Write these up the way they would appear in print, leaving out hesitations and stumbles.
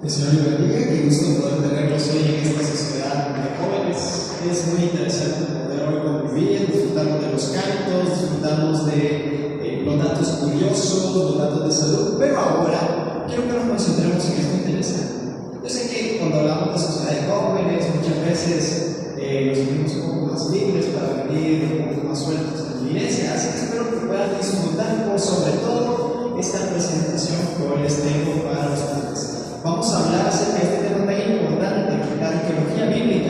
El Señor le bendiga, qué gusto poder tenerlos hoy en esta sociedad de jóvenes. Es muy interesante poder hoy convivir, disfrutamos de los cantos, disfrutamos de los datos curiosos, los datos de salud, pero ahora quiero que nos concentremos en esto interesante. Yo sé que cuando hablamos de sociedad de jóvenes, muchas veces nos sentimos un poco más libres para venir un poco más sueltos en la iglesia, así que espero que puedan disfrutar por sobre todo esta presentación que hoy les tengo para ustedes. Vamos a hablar acerca de este tema tan importante, la arqueología bíblica,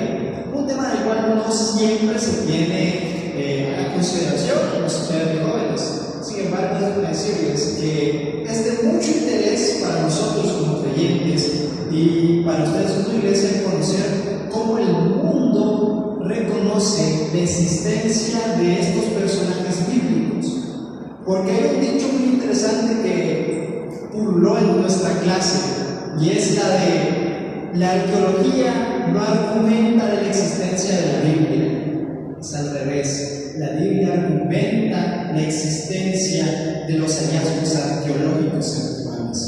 un tema del cual no siempre se tiene a consideración en los sociedades de jóvenes. Sin embargo, déjenme decirles que es de mucho interés para nosotros como creyentes y para ustedes como iglesia conocer cómo el mundo reconoce la existencia de estos personajes bíblicos. Porque hay un dicho muy interesante que pululó en nuestra clase, y es la de la arqueología no argumenta de la existencia de la Biblia. Es al revés. La Biblia argumenta la existencia de los hallazgos arqueológicos actuales.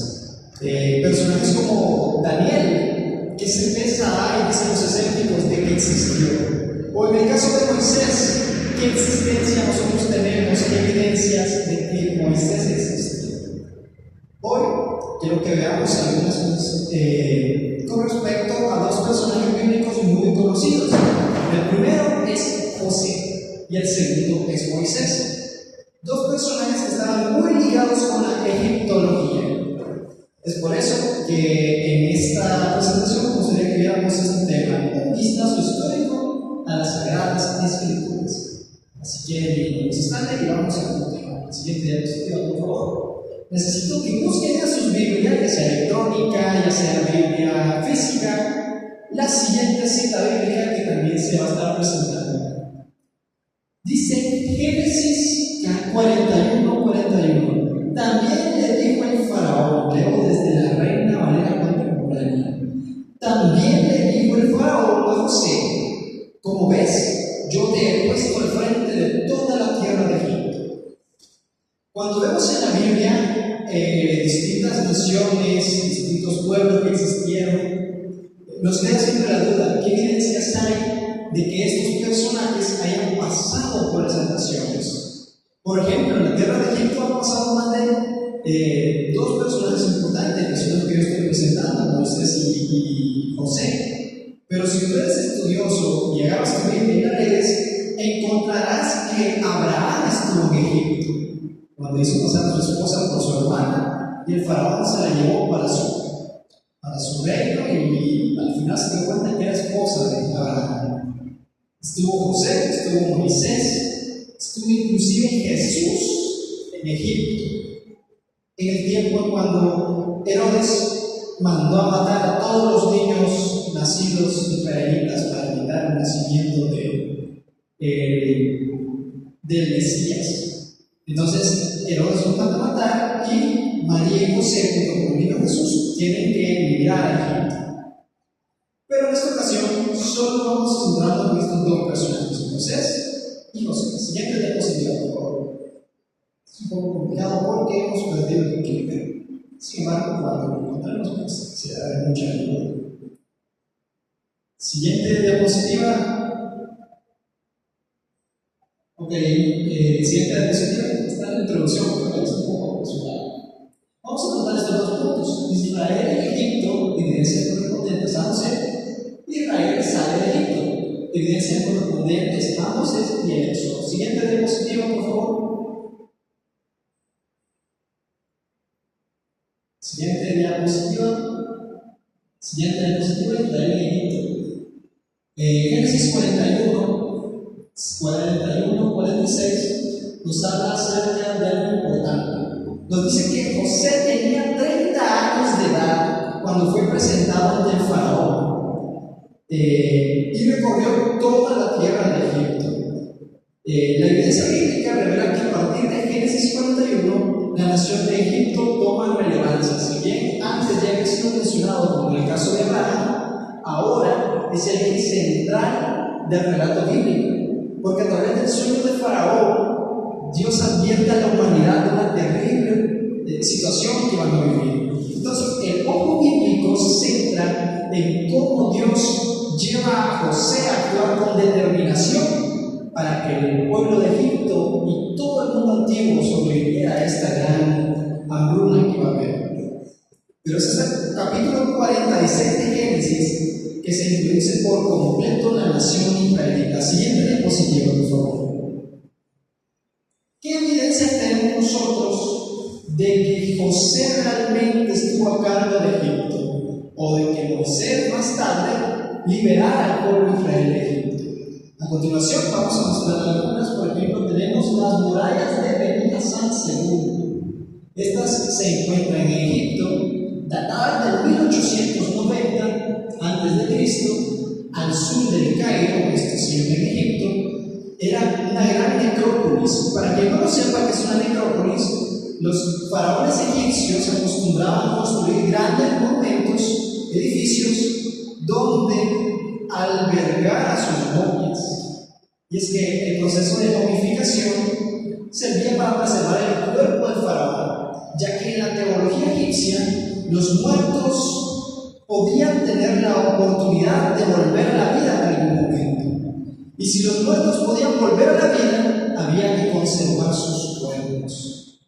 Personajes como Daniel, que se empieza y dicen los escépticos de que existió. O en el caso de Moisés, ¿qué existencia nosotros tenemos? ¿Qué evidencias de que Moisés existió? Hoy quiero que veamos algunas cosas con respecto a dos personajes bíblicos muy conocidos. El primero es José y el segundo es Moisés. Dos personajes que estaban muy ligados con la egiptología. Es por eso que en esta presentación me gustaría que viéramos este tema, un vistazo histórico a las Sagradas Escrituras. Así que nos están y vamos a continuar. El siguiente diapositiva, por favor. Necesito que busquen a sus Biblias, ya sea electrónica, ya sea Biblia física, la siguiente cita bíblica que también se va a estar presentando. Dice Génesis 41:41. También le dijo el faraón, leo desde la Reina Valera contemporánea. También le dijo el faraón a José: como ves, yo te he puesto al frente de toda la tierra de Egipto. Cuando vemos en la Biblia distintas naciones, distintos pueblos que existieron, nos queda siempre la duda: ¿qué evidencias hay de que estos personajes hayan pasado por esas naciones? Por ejemplo, en la tierra de Egipto han pasado más de dos personajes importantes, que son los que yo estoy presentando, Moisés y José. Pero si tú eres estudioso y agarras tu Biblia y la lees, encontrarás que Abraham estuvo en Egipto cuando hizo pasar a su esposa por su hermana, y el faraón se la llevó para su reino, y al final se dio cuenta que era esposa de Abraham. Estuvo José, estuvo Moisés, estuvo inclusive Jesús en Egipto, en el tiempo cuando Herodes mandó a matar a todos los niños nacidos israelitas para evitar el nacimiento del Mesías. Entonces Herodes los manda a matar, y María y José, junto con el niño Jesús, tienen que emigrar a Egipto. Pero en esta ocasión solo vamos a centrarnos en estos dos personajes, Moisés y José. Siguiente diapositiva, por favor. Es un poco complicado porque hemos perdido el equilibrio. Sin embargo, cuando lo encontremos, pues se da de mucha ayuda. Siguiente diapositiva. Ok, siguiente diapositiva. Está en la introducción, pero es un poco apresurado. Vamos a notar estos dos puntos. Israel y Egipto, evidencias correspondientes a José. Israel sale de Egipto, evidencias correspondientes a Moisés y el Éxodo. Siguiente diapositiva, por favor. Siguiente diapositiva. Siguiente diapositiva, Israel y Egipto. Génesis 46 nos habla acerca de algo importante. Nos dice que José tenía 30 años de edad cuando fue presentado ante el faraón, y recorrió toda la tierra de Egipto. La evidencia bíblica revela que a partir de Génesis 41 la nación de Egipto toma relevancia. Si bien antes ya había sido mencionado, como en el caso de Abraham, ahora es el eje central del relato bíblico, porque a través del sueño de Faraón Dios advierte a la humanidad de una terrible situación que van a vivir. Entonces, el ojo bíblico se en cómo Dios lleva a José a actuar con determinación para que el pueblo de Egipto y todo el mundo antiguo sobreviviera a esta gran hambruna que iba a haber. Pero es el capítulo 46 de Génesis que se introduce por completo la nación israelita. Siguiente diapositiva, por favor. ¿Qué evidencias tenemos nosotros de que José realmente estuvo a cargo de Egipto? O de que Moisés más tarde liberara al pueblo de Israel de Egipto. A continuación vamos a mostrar algunas. Por ejemplo, tenemos las murallas de Beni Hasan II. Estas se encuentran en Egipto, datadas del 1890 a.C., al sur del Cairo, esto siempre en Egipto. Era una gran necrópolis. Para quien no lo sepa que es una necrópolis, los faraones egipcios acostumbraban a construir grandes monumentos, edificios, donde albergar a sus momias. Y es que el proceso de momificación servía para preservar el cuerpo del faraón, ya que en la teología egipcia los muertos podían tener la oportunidad de volver a la vida en algún momento. Y si los muertos podían volver a la vida, había que conservar sus cuerpos.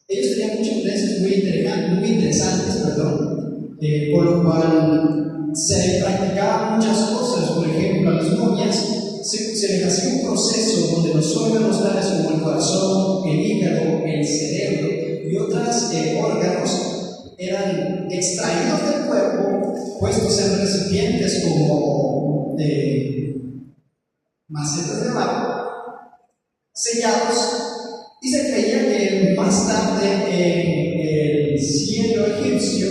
Ellos tenían muchas creencias muy interesantes, por lo cual se practicaban muchas cosas. Por ejemplo, a las momias se les hacía un proceso donde los órganos tales como el corazón, el hígado, el cerebro y otros órganos eran extraídos del cuerpo, puestos en recipientes como macetas de barro, sellados, y se creía que más tarde en el cielo egipcio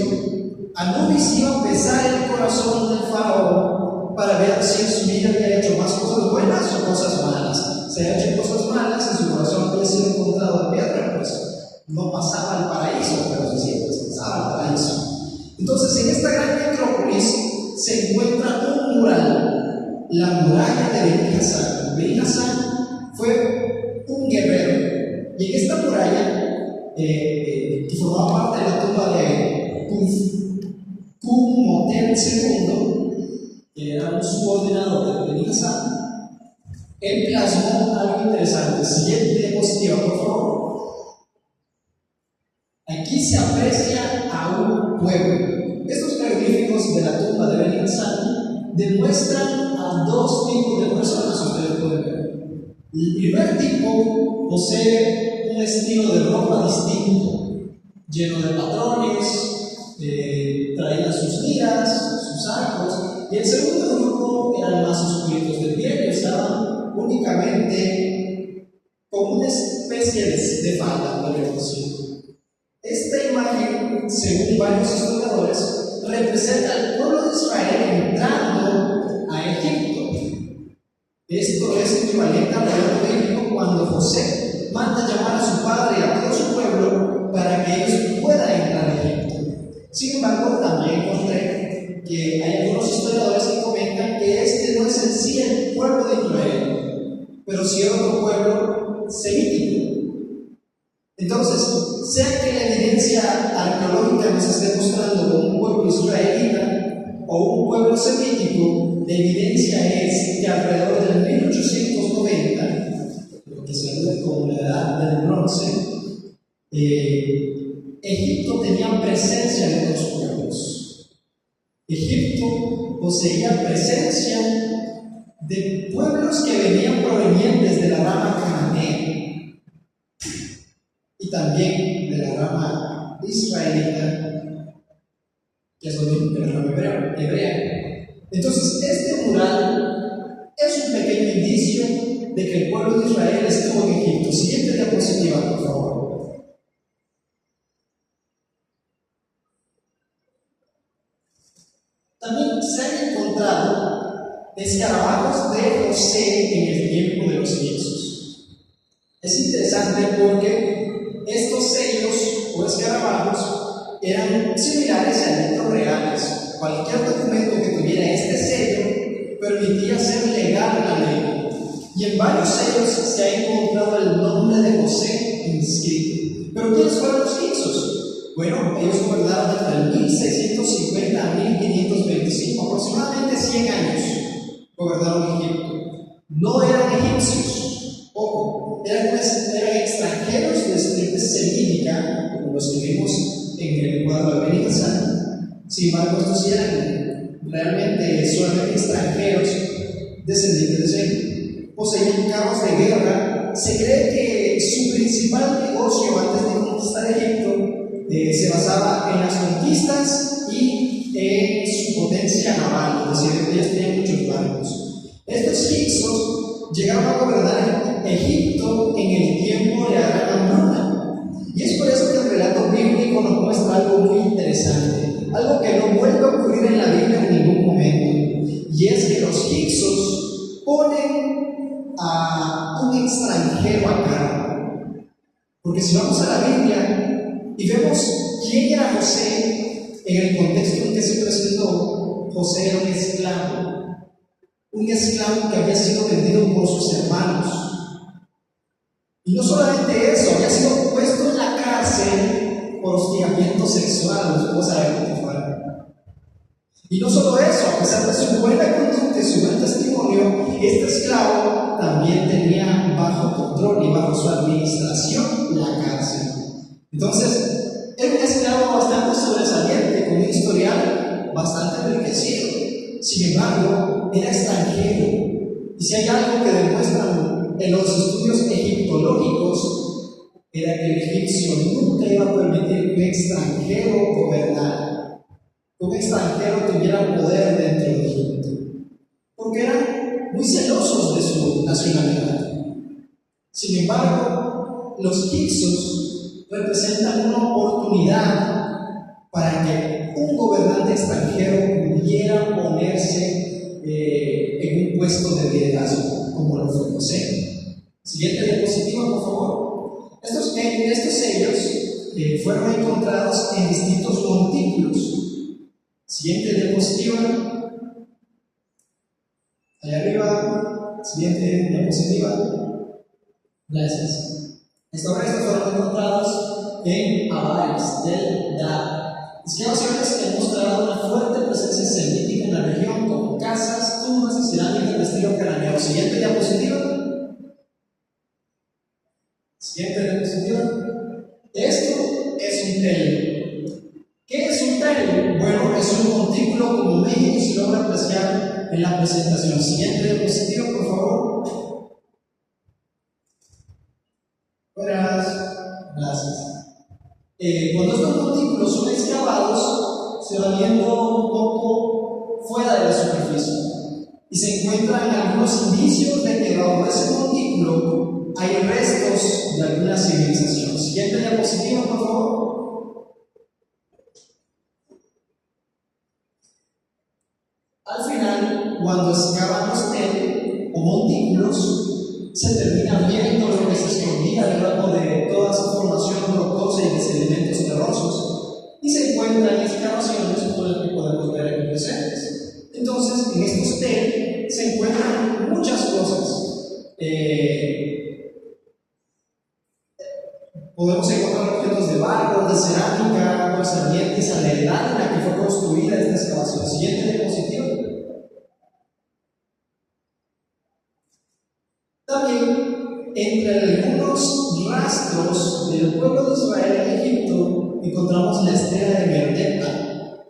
Anubis iba a pesar el corazón del faraón para ver si en su vida había hecho más cosas buenas o cosas malas. Si había hecho cosas malas y su corazón había sido encontrado de piedra, pues no pasaba al paraíso, pero sí siempre pasaba al paraíso. Entonces, en esta gran necrópolis se encuentra un mural, la muralla de Beni Hasan. Beni Hasan fue un guerrero, y en esta muralla, que formaba parte de la tumba de Qumhotep II, que era un subordinado de Beni Hasan, él plasmó algo interesante. Siguiente diapositiva, por favor. Aquí se aprecia a un pueblo. Estos jeroglíficos de la tumba de Beni Hasan demuestran a dos tipos de personas, ustedes pueden ver. El primer tipo posee un estilo de ropa distinto, lleno de patrones, traían sus liras, sus arcos, y el segundo grupo eran más oscuritos de piel y estaban únicamente como una especie de falda, podríamos decir. Esta imagen, según varios historiadores, representa al pueblo de Israel entrando a Egipto. Esto es equivalente al relato bíblico cuando José manda llamar a su padre y a todo su pueblo para que ellos puedan entrar a Egipto. Sin embargo, también encontré que hay algunos historiadores que comentan que este no es en sí el pueblo de Israel, pero sí otro pueblo semítico. Entonces, sea que la evidencia arqueológica nos esté mostrando un pueblo israelita o un pueblo semítico, la evidencia es que alrededor del 1890, lo que se conoce como la edad del bronce, Egipto tenía presencia en otros pueblos. Egipto poseía presencia de pueblos que venían provenientes de la rama cananea y también de la rama israelita, que es lo mismo que la rama hebrea. Entonces, este mural es un pequeño indicio de que el pueblo de Israel estuvo en Egipto. Siguiente diapositiva, por favor. También se han encontrado escarabajos de José en el tiempo de los egipcios. Es interesante porque estos sellos o escarabajos eran similares a libros reales. Cualquier documento que tuviera este sello permitía ser legal a la ley. Y en varios sellos se ha encontrado el nombre de José inscrito. ¿Pero quiénes fueron los egipcios? Bueno, ellos gobernaron entre el 1650 a 1525 no eran egipcios, ojo, eran extranjeros de estirpe semítica, como los que vimos en el cuadro de Benizan. Sin embargo, estos sí eran realmente solamente extranjeros descendientes de Sem. Poseían carros de guerra. Se cree que su principal negocio antes de conquistar Egipto se basaba en las conquistas y en su potencia naval, es decir, ellos tenían muchos barcos. Estos hicsos llegaron a gobernar Egipto en el tiempo de la gran hambruna. Y es por eso que el relato bíblico nos muestra algo muy interesante, algo que no vuelve a ocurrir en la Biblia en ningún momento. Y es que los hicsos ponen a un extranjero a cargo. Porque si vamos a la Biblia y vemos quién era José en el contexto en que se presentó, José era un esclavo que había sido vendido por sus hermanos. Y no solamente eso, había sido puesto en la cárcel por hostigamiento sexual a la esposa de Potifar. Y no solo eso, a pesar de su buena conducta y su buen testimonio, este esclavo también tenía bajo control y bajo su administración la cárcel. Entonces, era un esclavo bastante sobresaliente, con un historial bastante enriquecido. Sin embargo, era extranjero. Y si hay algo que demuestran en los estudios egiptológicos, era que el egipcio nunca iba a permitir que un extranjero gobernara, que un extranjero tuviera poder dentro de Egipto, porque eran muy celosos de su nacionalidad. Sin embargo, los hicsos representan una oportunidad para que un gobernante extranjero pudiera ponerse en un puesto de liderazgo, como lo fue José. Siguiente diapositiva, por favor. Estos sellos fueron encontrados en distintos montículos. Siguiente diapositiva. Allá arriba. Siguiente diapositiva. Gracias. Estos restos fueron encontrados en Avares del Dab. Excavaciones que han mostrado una fuerte presencia semítica en la región, con casas, tumbas y cerámica de estilo cananeo. Siguiente diapositiva. Siguiente diapositiva. Esto es un tello. ¿Qué es un tello? Bueno, es un montículo como México se logra apreciar en la presentación. Siguiente diapositiva, por favor. Gracias. Cuando estos montículos son excavados, se va viendo un poco fuera de la superficie y se encuentran algunos indicios de que bajo ese montículo hay restos de alguna civilización. Siguiente diapositiva, por favor. Al final, cuando excavan los tellos o montículos, se termina viendo lo que se escondía debajo de toda su formación rocosa y de sedimentos terrosos, y se encuentran excavaciones como las que podemos ver aquí presentes. Entonces, en estos tellos se encuentran muchas cosas. Podemos encontrar objetos de barro, de cerámica, concernientes a la edad en la que fue construida esta excavación. Siguiente diapositiva. También, entre algunos rastros del pueblo de Israel en Egipto, encontramos la estela de Merdeka.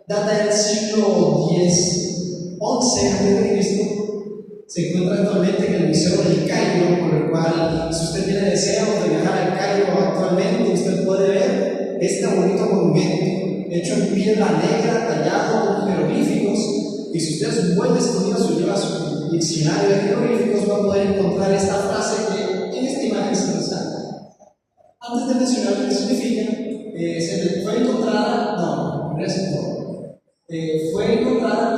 Data del siglo X, XI a.C. Se encuentra actualmente en el Museo del Cairo, por el cual, si usted tiene deseos de viajar al Cairo actualmente, usted puede ver este bonito monumento hecho en piedra negra, tallado con jeroglíficos. Y si usted es un buen estudioso y lleva su diccionario de jeroglíficos, va a poder encontrar esta frase que en esta imagen se resalta. Antes de mencionar lo que significa, fue encontrada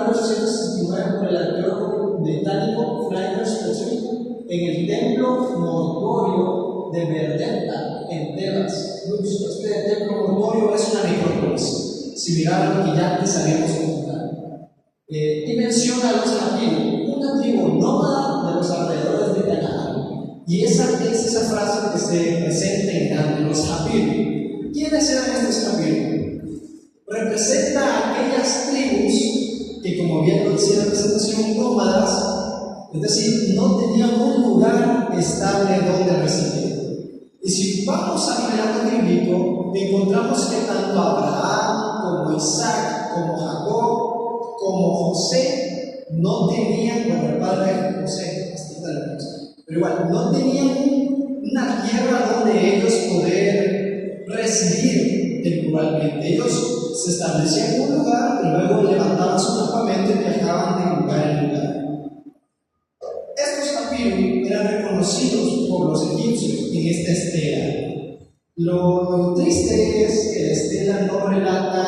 en 1869 por el arqueólogo británico Flanders Petrie en el templo mortuorio de Merdeka en Tebas. Este templo mortuorio es una necrópolis, similar a lo que ya antes habíamos comentado. Y menciona a los Hapir, una tribu nómada de los alrededores de Canaán. Y esa es esa frase que se presenta en grande, los Hapir. ¿Quiénes eran estos Hapir? Representa a aquellas tribus que, como bien lo decía la presentación, nómadas, Es decir, no tenían un lugar estable donde residir. Y si vamos al relato bíblico, encontramos que tanto Abraham como Isaac, como Jacob, como José, no tenían, bueno, el padre de José, pero igual, no tenían una tierra donde ellos poder residir temporalmente. Ellos se establecían en un lugar y luego levantaban su campamento y viajaban de lugar en lugar. Estos papiros eran reconocidos por los egipcios en esta estela. Lo triste es que la estela no relata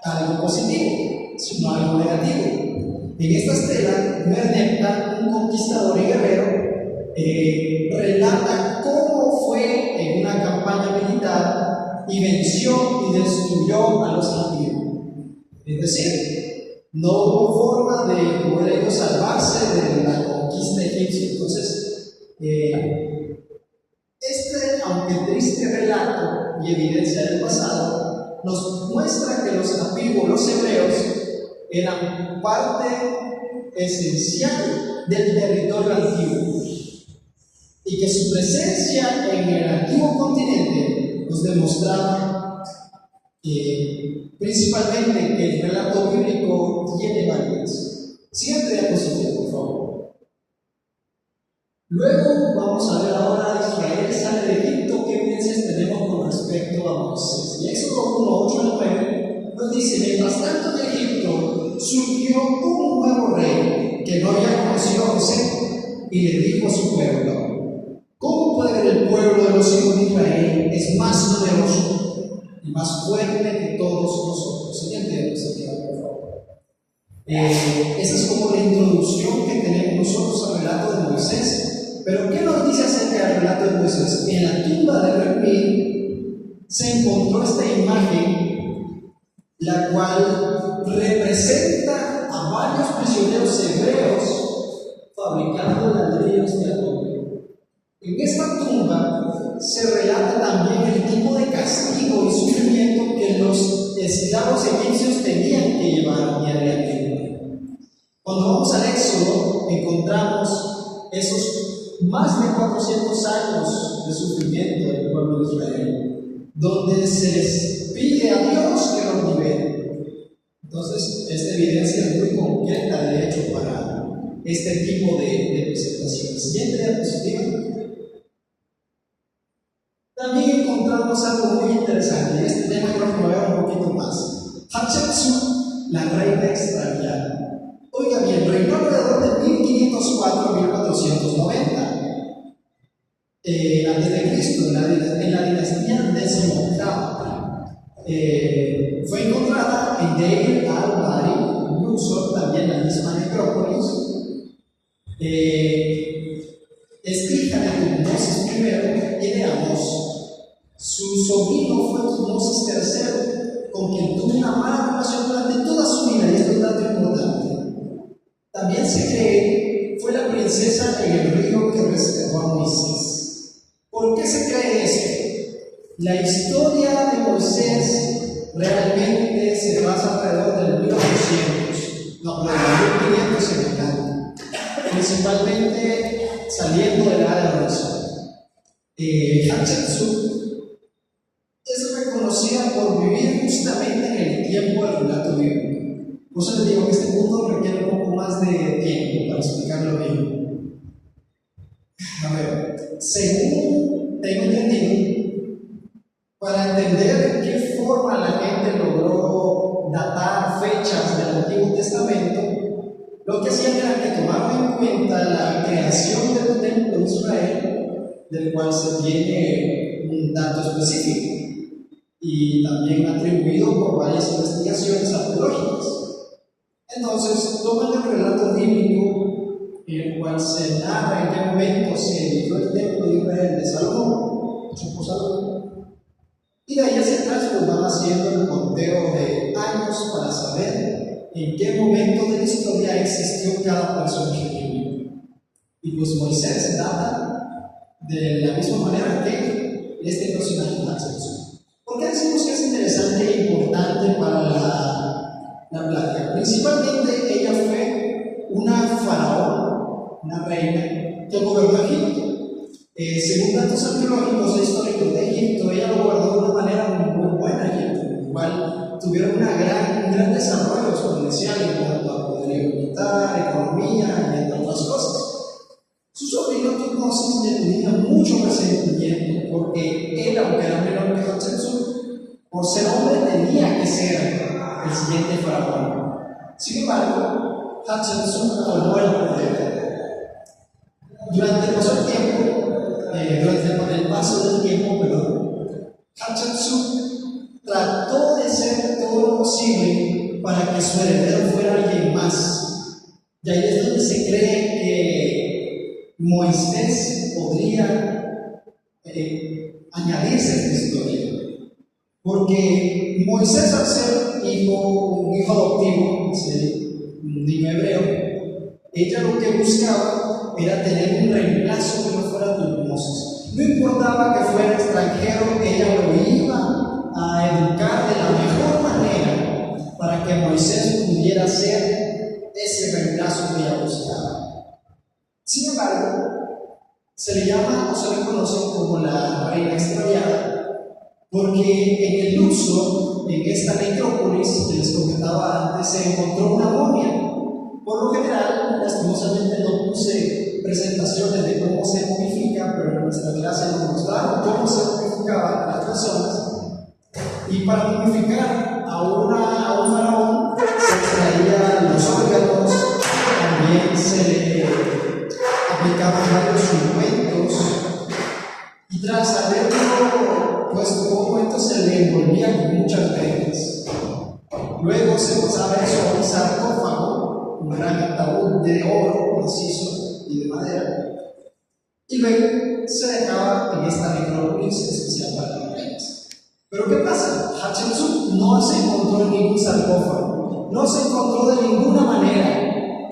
algo positivo, sino algo negativo. En esta estela, Merneptah, un conquistador y guerrero, relata cómo fue en una campaña militar y venció y destruyó a los antiguos. Es decir, no hubo forma de poder ellos salvarse de la conquista egipcia. Entonces, aunque triste relato y evidencia del pasado, nos muestra que los antiguos, los hebreos, eran parte esencial del territorio antiguo y que su presencia en el antiguo continente nos demostraba principalmente que el relato bíblico tiene validez. Siguiente diapositiva, por favor. Luego vamos a ver ahora Israel sale de Egipto. ¿Qué evidencias tenemos con respecto a Moisés? Y Éxodo 1, 8 al 9 nos dice: mientras tanto en Egipto surgió un nuevo rey que no había conocido a José y le dijo a su pueblo: ¿cómo puede ver el pueblo de los hijos de Israel? Es más poderoso y más fuerte que todos nosotros. Siguiente diapositiva, por favor. Esa es como la introducción que tenemos nosotros al relato de Moisés. Pero ¿qué nos dice acerca del relato de Moisés? En la tumba de Repil se encontró esta imagen, la cual representa a varios prisioneros hebreos fabricando ladrillos de adobe. En esta tumba se relata también el tipo de castigo y sufrimiento que los esclavos egipcios tenían que llevar diariamente. Cuando vamos al Éxodo, encontramos esos más de 400 años de sufrimiento del pueblo de Israel, donde se les pide a Dios que los libere. Entonces, esta evidencia es muy concreta, de hecho, para este tipo de presentaciones. Siguiente diapositiva. También encontramos algo muy interesante, y este tema creo que lo veo un poquito más. Hatshepsut, la reina extraviada. Oiga bien, reinó alrededor de 1504 a 1490 antes de Cristo, en la dinastía decimoctava. Fue encontrada en Deir al-Bahari, Luxor, también la misma necrópolis. Es hija de Tutmosis I y de Amós. Su sobrino fue Tutmosis III, con quien tuvo una mala relación durante toda su vida, y esto es un dato importante. También se cree fue la princesa en el río que rescató a Moisés. ¿Por qué se cree esto? La historia de Moisés realmente se basa alrededor del 1800, no, del 1500 en adelante, principalmente saliendo de la era de Moisés. Hatshepsut es reconocida por vivir justamente en el tiempo del relato bíblico. Por eso les digo que este punto requiere un poco más de tiempo para explicarlo bien. A ver, según tengo entendido, para entender en qué forma la gente logró datar fechas del Antiguo Testamento, lo que hacían era que tomaban en cuenta la creación del templo de Israel, del cual se tiene un dato específico y también atribuido por varias investigaciones arqueológicas. Entonces, toman el relato bíblico en el cual se narra en qué momento se edificó el templo de Israel de Salomón, hecho por Salomón, y de ahí hacia atrás pues van haciendo el conteo de años para saber en qué momento de la historia existió cada personaje bíblico. Y pues Moisés data de la misma manera que este personaje Hatshepsut. ¿Por qué decimos que es interesante e importante para la plática? Principalmente ella fue una faraón una reina que gobernó Egipto. Según datos arqueológicos e históricos de Egipto, ella lo gobernó de una manera muy buena Egipto, en la cual tuvieron un gran desarrollo exponencial en cuanto a poderío militar, economía y entre otras cosas. Su sobrino Tutmosis le tenía mucho resentimiento porque él, aunque era menor que Hatshepsut, por ser hombre tenía que ser el siguiente faraón. Sin embargo, Hatshepsut tomó el poder. Durante el paso del tiempo, Hatshepsut trató de hacer todo lo posible para que su heredero fuera alguien más. Y ahí es donde se cree que Moisés podría añadirse a esta historia. Porque Moisés, al ser un hijo adoptivo, un niño hebreo, ella lo que buscaba era tener un reemplazo que no fuera Tutmosis. No importaba que fuera extranjero, ella lo iba a educar de la mejor manera para que Moisés pudiera ser ese reemplazo que ella buscaba. Sin embargo, se le llama o se le conoce como la reina extraviada, porque en el Luxor, en esta necrópolis que les comentaba antes, se encontró una momia. Por lo general, lastimosamente no puse presentaciones de cómo se momifica, pero en nuestra clase nos mostraron cómo se momificaban las personas. Y para momificar a un faraón se extraían los órganos, también se le aplicaban varios ungüentos, y tras haberlo puesto con ungüentos se le envolvía con muchas vendas. Luego se pasaba eso a un sarcófago, un gran ataúd de oro macizo y de madera, y luego se dejaba en esta necrópolis especial para las reinas. Pero ¿qué pasa? Hatshepsut no se encontró en ningún sarcófago, no se encontró de ninguna manera.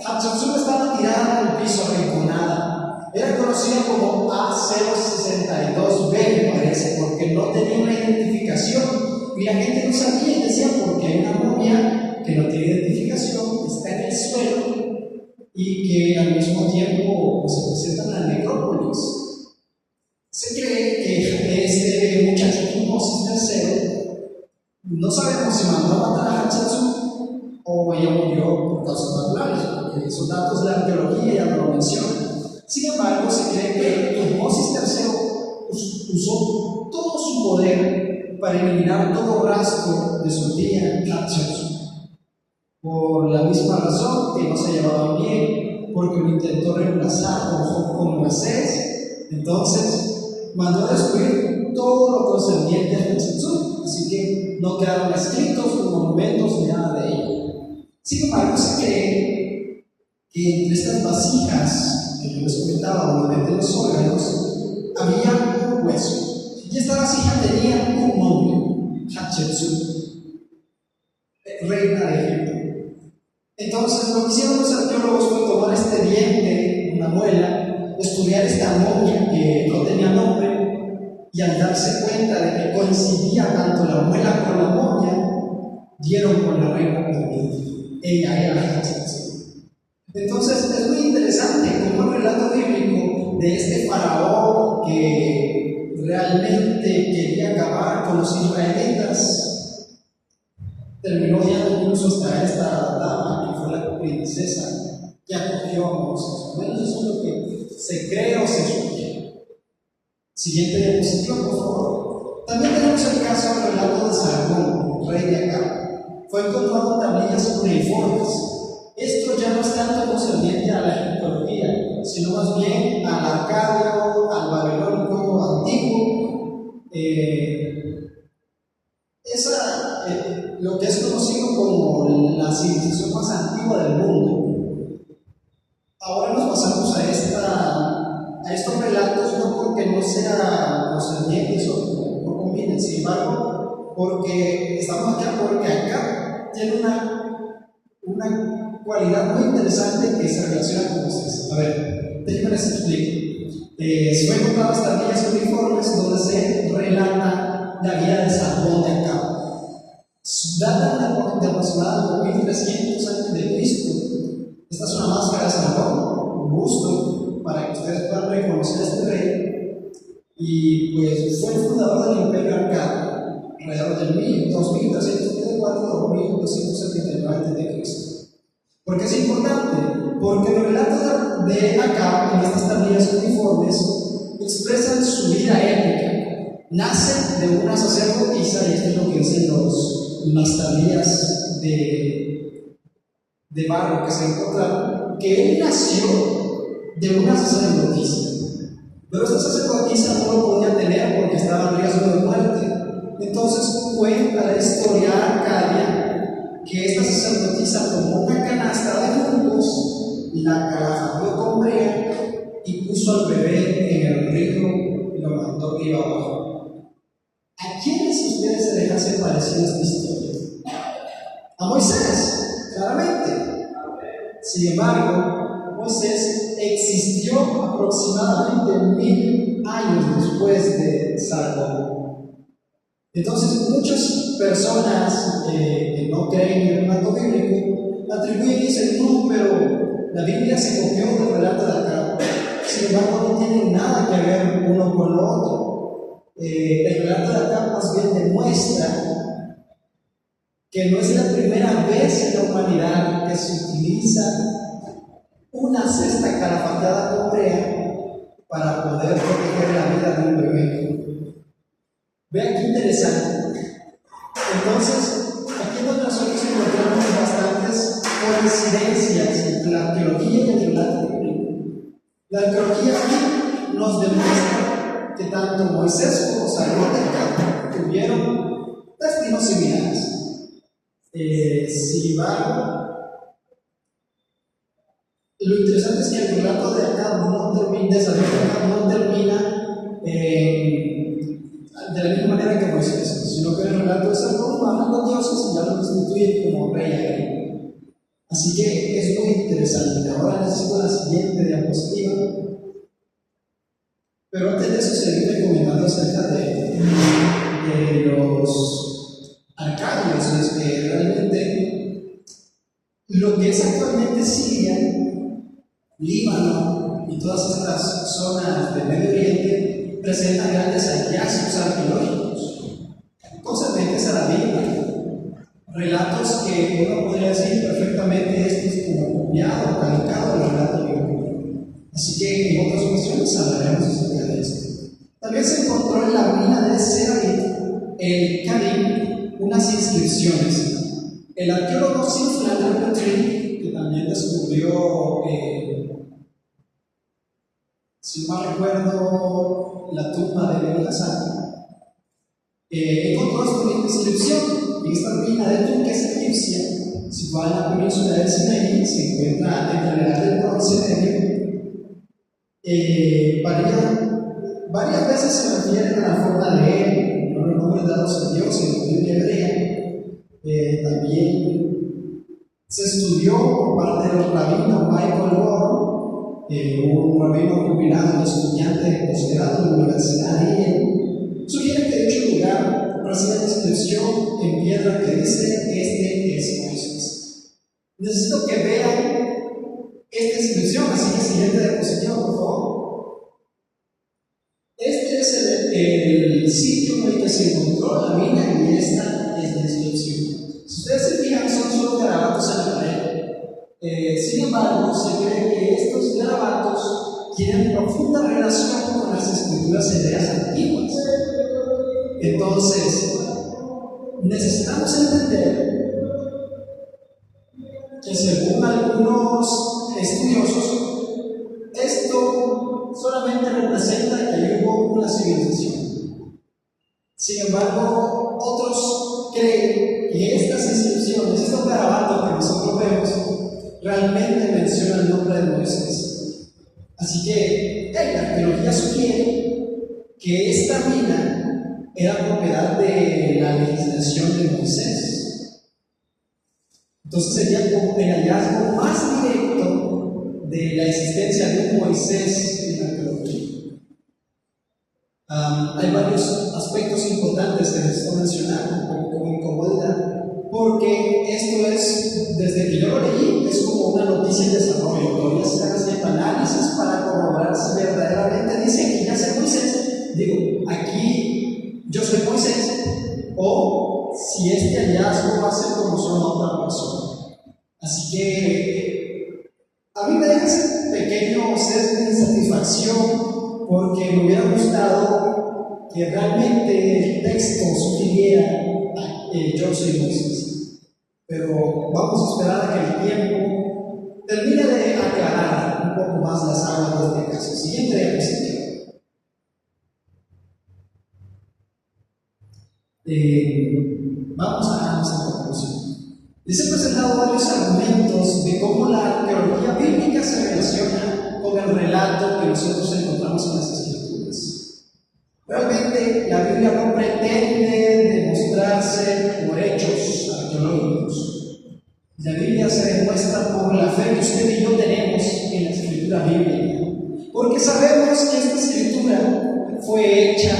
Hatshepsut estaba tirada en el piso, arrinconada. Era conocida como A062B, me parece, porque no tenía una identificación y la gente no sabía y decía, porque hay una momia que no tiene identificación, está en el suelo y que al mismo tiempo se presenta en la necrópolis. Se cree que este muchacho Tutmosis III, no sabemos si mandó a matar a Hatshepsut o ella murió por causas naturales, porque esos datos de la arqueología ya no lo mencionan. Sin embargo, se cree que Tutmosis III usó todo su poder para eliminar todo rastro de su tía Hatshepsut. Por la misma razón que no se llevaban bien, porque lo intentó reemplazar con Moisés, entonces mandó a destruir todo lo concerniente a Hatshepsut, así que no quedaron escritos los monumentos ni nada de ello. Sin embargo, se cree que entre estas vasijas que yo les comentaba, obviamente los órganos, había un hueso, y esta vasija tenía un nombre: Hatshepsut, reina de Egipto. Entonces, lo que hicieron los arqueólogos fue tomar este diente, una muela, estudiar esta momia que no tenía nombre, y al darse cuenta de que coincidía tanto la muela con la momia, dieron con la reina porque ella era Hatshepsut. Entonces, es muy interesante cómo el relato bíblico de este faraón que realmente quería acabar con los israelitas terminó guiando incluso hasta esta dama que fue la princesa que acogió a Moisés. Al menos eso es lo que se cree o se sugiere. Siguiente diapositiva, por favor. También tenemos el caso del relato de Sargón, rey de Acab. Fue encontrado en tablillas cuneiformes. Esto ya no es tanto concerniente a la egiptología, sino más bien al acadio, al babilónico antiguo. Lo que es conocido como la civilización más antigua del mundo. Ahora nos pasamos a estos relatos, no porque no sean concernientes o no combinen, sin embargo, porque estamos acá, porque acá tiene una cualidad muy interesante que se relaciona con ustedes. A ver, déjenme les explico. Se fue encontrado las tablillas cuneiformes donde se relata la vida de Sargón de Acab. Datan de aproximadamente 1300 años de Cristo. Esta es una máscara de Sargón, un busto ¿Por qué es importante? Porque los relatos de acá, en estas tablillas uniformes, expresan su vida épica. Nace de una sacerdotisa, y esto es lo que dicen las tablillas de barro que se encontraron, que él nació de una sacerdotisa. Pero esta sacerdotisa no lo podía tener porque estaba en riesgo de muerte. Entonces cuenta la historia arcadia que esta sacerdotisa tomó una canasta de juncos, la calafateó con brea y puso al bebé en el río y lo mandó río abajo. ¿A quiénes ustedes se les hace parecida esta historia? A Moisés, claramente. Sin embargo, Moisés existió aproximadamente 1000 años después de Salomón. Entonces, muchas personas que no creen en el relato bíblico atribuyen y dicen: no, pero la Biblia se copió del relato de acá. Sin embargo, no tienen nada que ver uno con lo otro. El relato de acá más bien demuestra que no es la primera vez en la humanidad que se utiliza una cesta calafateada con brea para poder proteger la vida de un bebé. Vean qué interesante. Entonces, aquí es donde nosotros encontramos bastantes coincidencias entre la arqueología y el relato bíblico. La arqueología aquí nos demuestra que tanto Moisés como Salomón tuvieron destinos similares. Sin embargo, lo interesante es que el relato de acá no termina de la misma manera que Moisés, sino que el relato de Salomón habla con dioses y ya lo instituye como rey. Así que es muy interesante. Ahora necesito la siguiente diapositiva. Pero antes de eso, seguiré comentando acerca de los arcadios. Es que realmente lo que es actualmente Siria, Líbano y todas estas zonas del Medio Oriente presentan grandes hallazgos arqueológicos concernientes a la Biblia. Relatos que uno podría decir perfectamente esto es como copiado o calcado del relato bíblico. Así que en otras ocasiones hablaremos acerca de esto. También se encontró en la mina de Seravit, el Kadim, unas inscripciones. El arqueólogo Sir Flannery Petrie, que también descubrió, si mal recuerdo, la tumba de Ben Hassan, encontró esta inscripción. En esta mina de turquesa egipcia, situada en la península del Sinaí, se encuentra entre la edad del Bronce Medio. Varias veces se refieren a la forma de él, los nombres dados a Dios en la Biblia hebrea. También se estudió por parte del rabino Michael Moore, un rabino jubilado y estudiante de posgrado en la Universidad de Yale. Sugiere que dicho lugar recibe la inscripción en piedra que dice: este es Moisés. Necesito que vean esta inscripción, así que siguiente diapositiva, por favor. Este es el sitio en el que se encontró la mina y esta es la inscripción. Si ustedes se fijan, son solo garabatos en la pared. Sin embargo, se cree que estos garabatos tienen profunda relación con las escrituras hebreas antiguas. Entonces, necesitamos entender que según algunos estudiosos, esto solamente representa que hubo una civilización. Sin embargo, otros creen que estas inscripciones, estos garabatos que nosotros vemos, realmente mencionan el nombre de Moisés. Así que la arqueología sugiere que esta mina era propiedad de la legislación de Moisés. Entonces sería como el hallazgo más directo de la existencia de un Moisés en la arqueología. Hay varios aspectos importantes que necesito mencionar como incomodidad, porque esto es, desde que yo lo leí, es como una noticia en desarrollo. Todavía se están haciendo análisis para corroborar si verdaderamente dice que ya sea Moisés. Digo, aquí yo soy Moisés, o si este hallazgo va a ser como son otra persona. Así que a mí me deja ese pequeño sesgo de insatisfacción porque me hubiera gustado que realmente el texto sugiriera yo soy Moisés. Pero vamos a esperar a que el tiempo termine de aclarar un poco más las aguas de este caso. Siguiente diapositiva. Vamos a nuestra conclusión. Les he presentado varios argumentos de cómo la arqueología bíblica se relaciona con el relato que nosotros encontramos en las Escrituras. Realmente la Biblia no pretende demostrarse por hechos arqueológicos. La Biblia se demuestra por la fe que usted y yo tenemos en la escritura bíblica. Porque sabemos que esta escritura fue hecha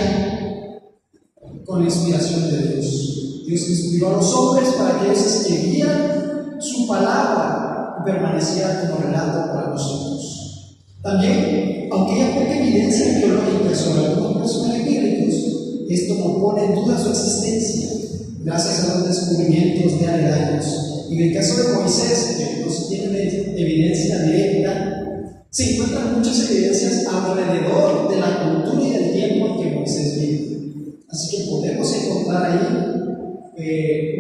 con la inspiración de Dios. Dios inspiró a los hombres para que ellos escribieran su palabra y permaneciera como relato para nosotros. También, aunque hay poca evidencia arqueológica sobre algunos personajes bíblicos, esto no pone en duda su existencia, gracias a los descubrimientos de aledaños. En el caso de Moisés, que no se tiene evidencia directa, se encuentran muchas evidencias alrededor de la cultura y del tiempo en que Moisés vive. Así que podemos encontrar ahí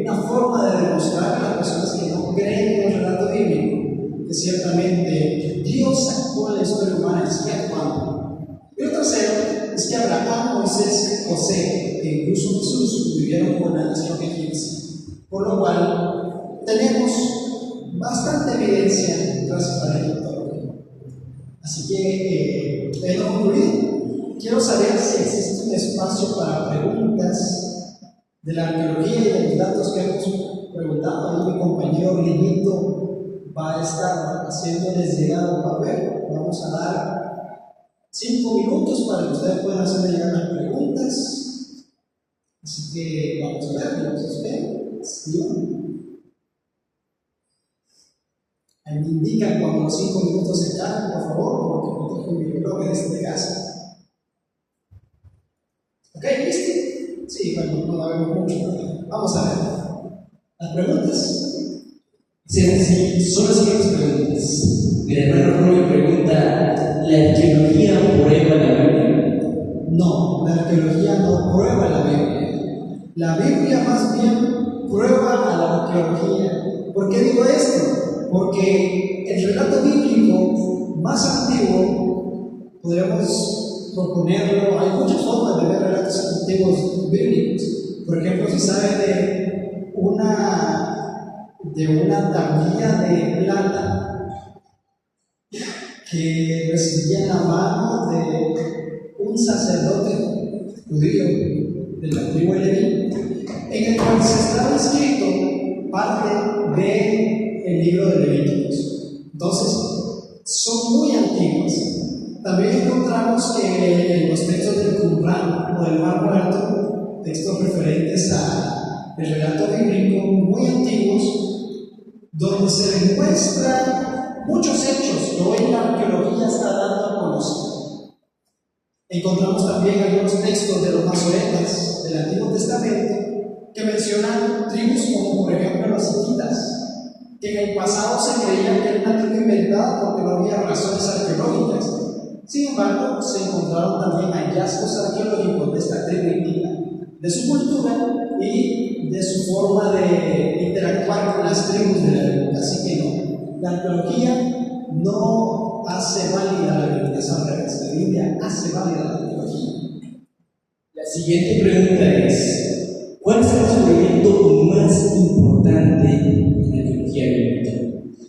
una forma de demostrar a las personas que no creen en el relato bíblico que ciertamente Dios actuó en la historia humana y sigue actuando. Y lo tercero es que Abraham, Moisés, José e incluso Jesús vivieron con la nación egipcia, por lo cual tenemos bastante evidencia gracias a la egiptología. Así que he concluido. Quiero saber si existe un espacio para preguntas de la arqueología y de los datos que hemos preguntado. Ahí mi compañero Lilito va a estar haciéndoles llegar un papel. Vamos a dar 5 minutos para que ustedes puedan hacerle llegar las preguntas. Así que vamos a ver, vamos a esperar. Ahí me indican cuando los 5 minutos se acaben, por favor, porque no tengo mi reloj en este caso. ¿Ok? ¿Listo? Sí, bueno, no la vemos mucho. Vamos a ver. ¿Las preguntas? Sí, son las siguientes preguntas. Mi hermano Rubio pregunta: ¿la arqueología prueba la Biblia? No, la arqueología no prueba la Biblia. La Biblia más bien prueba a la arqueología. ¿Por qué digo esto? Porque el relato bíblico más antiguo, podríamos proponerlo, hay muchas formas de ver relatos antiguos bíblicos. Por ejemplo, se sabe de una tablilla de plata que recibía en la mano de un sacerdote judío de la tribu de Leví, en el cual se estaba escrito parte del libro de Levíticos. Entonces, son muy antiguas. También encontramos que en los textos del Qumran o del Mar Muerto, textos referentes al relato bíblico muy antiguos, donde se demuestran muchos hechos que hoy la arqueología está dando a conocer. Encontramos también algunos textos de los masoretas del Antiguo Testamento que mencionan tribus como por ejemplo los hititas, que en el pasado se creía que era una tribu inventada porque no había razones arqueológicas. Sin embargo, se encontraron también hallazgos arqueológicos de esta tribu hitita, de su cultura y de su forma de interactuar con las tribus de la época. Así que no, la arqueología no hace válida la Biblia, es al revés, la Biblia hace válida la arqueología. La siguiente pregunta es: ¿cuál es el descubrimiento más importante de la arqueología bíblica?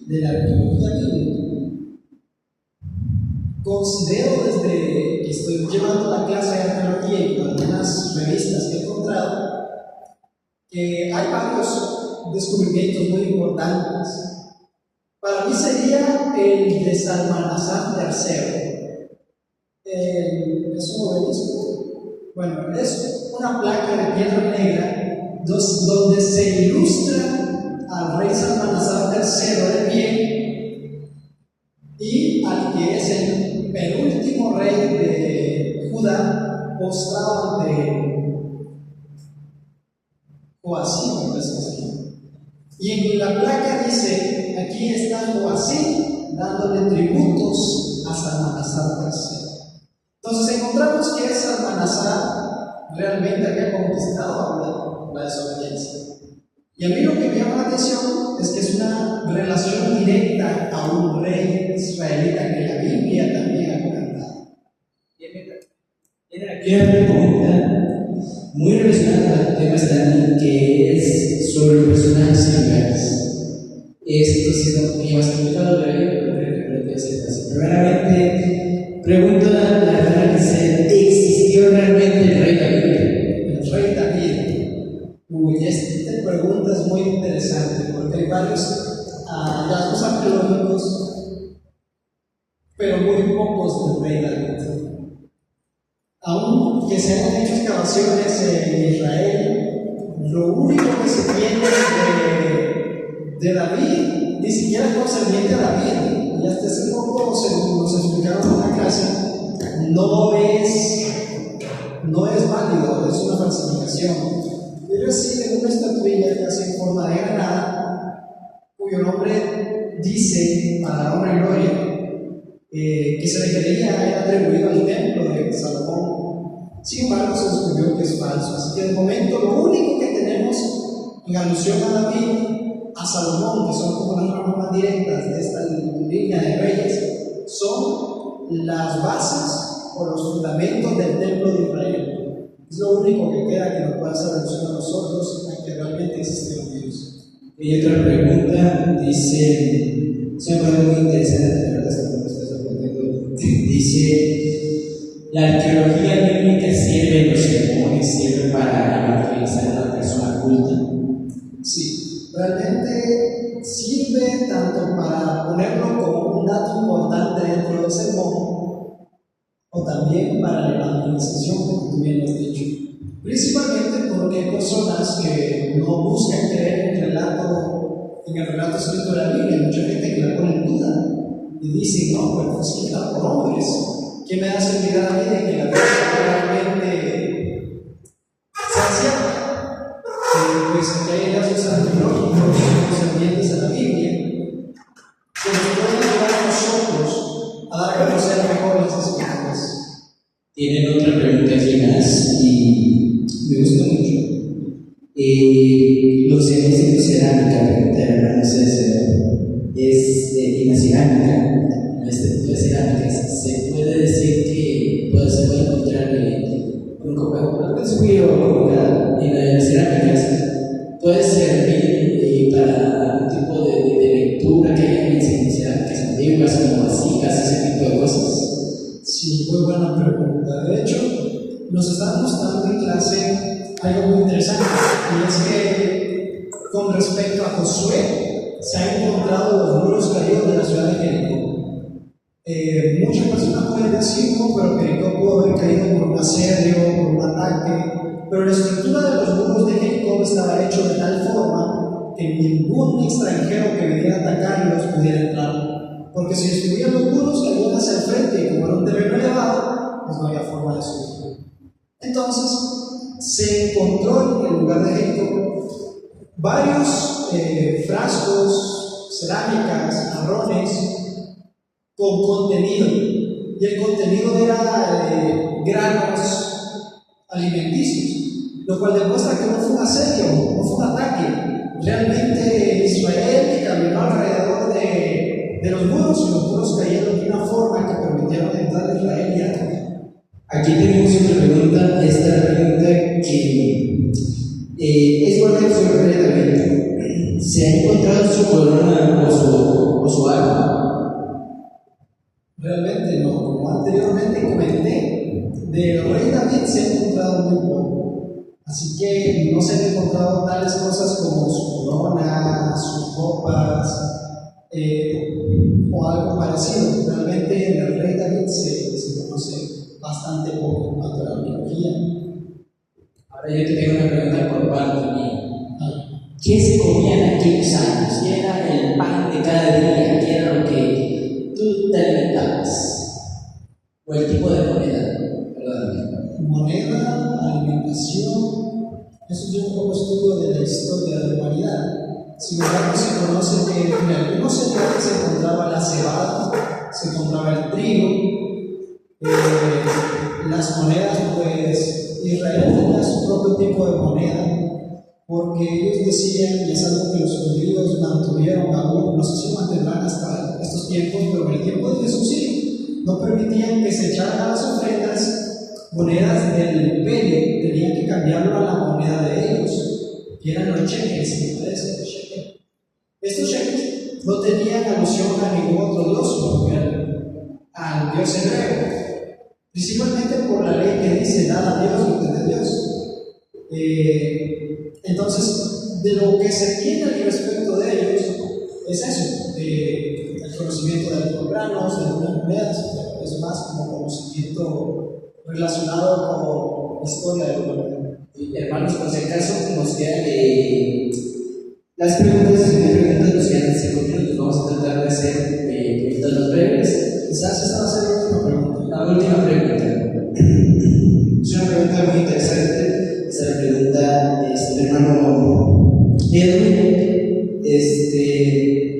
De la arqueología bíblica. Considero, desde que estoy llevando la clase de arqueología y con algunas revistas que he encontrado, que hay varios descubrimientos muy importantes. Para mí sería el de Salmanasar III. Es un obelisco. Bueno, es una placa de piedra negra donde se ilustra al rey Salmanasar III de pie y al que es el penúltimo rey de Judá postrado ante Joacim, y Y en la placa dice, aquí está Joacim dándole tributos a Salmanasar III. Entonces encontramos que Salmanasar realmente había conquistado la desobediencia. Y a mí lo que me llama la atención es que es una relación directa a un rey israelita que la Biblia también ha comentado. Tienen aquí una pregunta muy relacionada al tema Stanley, que es sobre el personaje singulares. Esto ha sido muy más complicado, pero creo que es fácil. Primeramente, pregunta la hermana que dice: ¿existió realmente el rey David? El rey David. Uy, esta pregunta es muy interesante porque hay varios hallazgos arqueológicos, pero muy pocos del rey David. Aunque se han hecho excavaciones en Israel, lo único que se tiene de David ni siquiera concerniente a David, y hasta hace poco, según nos explicaron en la clase, no es válido, es una falsificación. Pero sí de una estatuilla que hace en forma de granada, cuyo nombre dice, para honra y gloria, que se le creía era atribuido al templo de Salomón. Sin embargo, se descubrió que es falso. Así que de momento lo único que tenemos en alusión a David, a Salomón, que son como las ramas más directas de esta línea de reyes, son las bases o los fundamentos del templo de Israel. Es lo único que queda que nos pueda hacer alusión a nosotros, a que realmente existe un Dios. Y otra pregunta dice, se me parece muy interesante, la verdad es que me está sorprendiendo. Dice: ¿la arqueología bíblica sirve en los sermones, sirve para evangelizar a una persona culta? Sí, realmente sirve tanto para ponerlo como un dato importante dentro del sermón, o también para la evangelización, como tú bien lo has dicho. Principalmente porque hay personas que no buscan creer en el relato escrito de la Biblia. Mucha gente que la pone en duda y dice: no, pero fue escrita por hombres. ¿Qué me hace olvidar a mí de que la Biblia realmente sea cierta? Pues que hay hallazgos arqueológicos concernientes a la Biblia que nos pueden ayudar a nosotros a dar a conocer mejor las escrituras. Tienen otra pregunta aquí más y me gusta mucho. Los ejércitos de cerámica, pregunta el hermano César, es en la cerámica, en la estructura de cerámicas, ¿se puede decir que se puede encontrar un copago en las cerámicas? ¿Puede servir para algún tipo de lectura que hay en cerámicas antiguas, como vasijas, ese tipo de cosas? Sí, muy buena pregunta. De hecho, nos están mostrando en clase algo muy interesante, y es que con respecto a Josué, se han encontrado los muros caídos de la ciudad de Jericó. Muchas personas pueden decir: no, pero Jericó pudo haber caído por un asedio, por un ataque, pero la estructura de los muros de Jericó estaba hecho de tal forma que ningún extranjero que viniera a atacarlos pudiera entrar. Porque si estuvieran los muros que iban hacia el frente y como era un terreno elevado, pues no había forma de subir. Entonces, se encontró en el lugar de Jericó varios frascos, cerámicas, jarrones con contenido. Y el contenido era granos alimenticios, lo cual demuestra que no fue un asedio, no fue un ataque. Realmente Israel, que caminó alrededor de los muros, y los muros cayeron de una forma que permitieron entrar a Israel y atacar. Aquí tenemos otra pregunta, esta pregunta que es volver sobre el rey David. ¿Se ha encontrado su corona o su arma? Realmente no, como anteriormente comenté, del rey David se ha encontrado muy poco. Así que no se han encontrado tales cosas como su corona, sus copas, o algo parecido. Realmente del rey David se conoce bastante poco en cuanto a la arqueología. Ahora yo te tengo una pregunta por parte mía. ¿Qué se comía en aquellos años? ¿Qué era el pan de cada día? ¿Qué era lo que tú te alimentabas? ¿O el tipo de moneda? Perdóname. Moneda, alimentación, eso es un poco estudio de la historia de la humanidad. Sin embargo, otros tiempos, pero en el tiempo de Jesús sí, no permitían que se echaran a las ofrendas monedas del imperio, tenían que cambiarlo a la moneda de ellos, que eran los shekels, me parece, los shekels. Estos shekels no tenían alusión a ningún otro dios, porque al dios hebreo, principalmente por la ley que dice: dad a Dios lo que es de Dios. Entonces, de lo que se tiene al respecto de ellos es eso, el conocimiento de los granos, de algunas monedas, pero es más como conocimiento relacionado con historia de la humanidad. Hermanos, por si acaso nos quedan las preguntas nos quedan 5 minutos. Vamos a tratar de hacer preguntas más breves. Quizás esta va a ser la última pregunta. La última pregunta. Es una pregunta muy interesante. Esa pregunta mi hermano Edwin.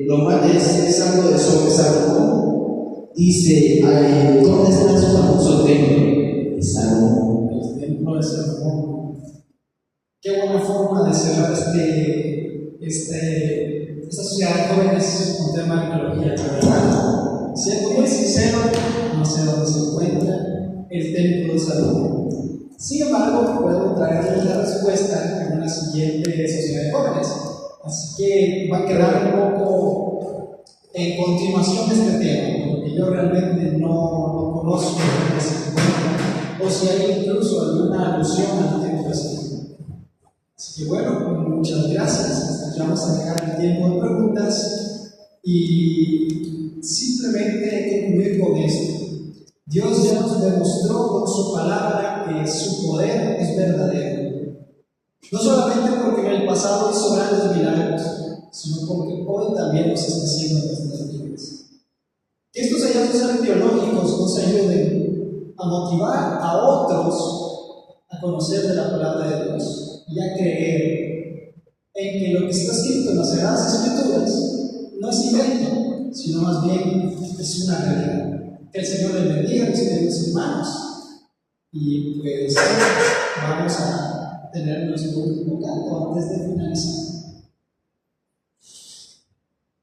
Lo más es algo de sobre Salomón. Dice: ¿dónde está su famoso templo de Salomón? El templo de Salomón. Qué buena forma de cerrar esta sociedad de jóvenes con tema de arqueología. Siendo muy sincero, no sé dónde se encuentra el templo de Salomón. Sin embargo, puedo traerles la respuesta en una siguiente sociedad de jóvenes. Así que va a quedar un poco en continuación de este tema, porque yo realmente no conozco dónde se encuentra, o si hay incluso alguna alusión al templo de Salomón. Así que bueno, muchas gracias. Ya vamos a dejar el tiempo de preguntas y simplemente hay que concluir con esto. Dios ya nos demostró con su palabra que su poder es verdadero. No solamente porque en el pasado hizo grandes milagros, sino porque hoy también nos está haciendo en nuestras vidas. Que estos hallazgos arqueológicos nos ayuden a motivar a otros a conocer de la palabra de Dios y a creer en que lo que está escrito en las Sagradas Escrituras no es invento, sino más bien es una realidad. Que el Señor les bendiga, mis queridos hermanos, y pues vamos a tener nuestro último canto antes de finalizar.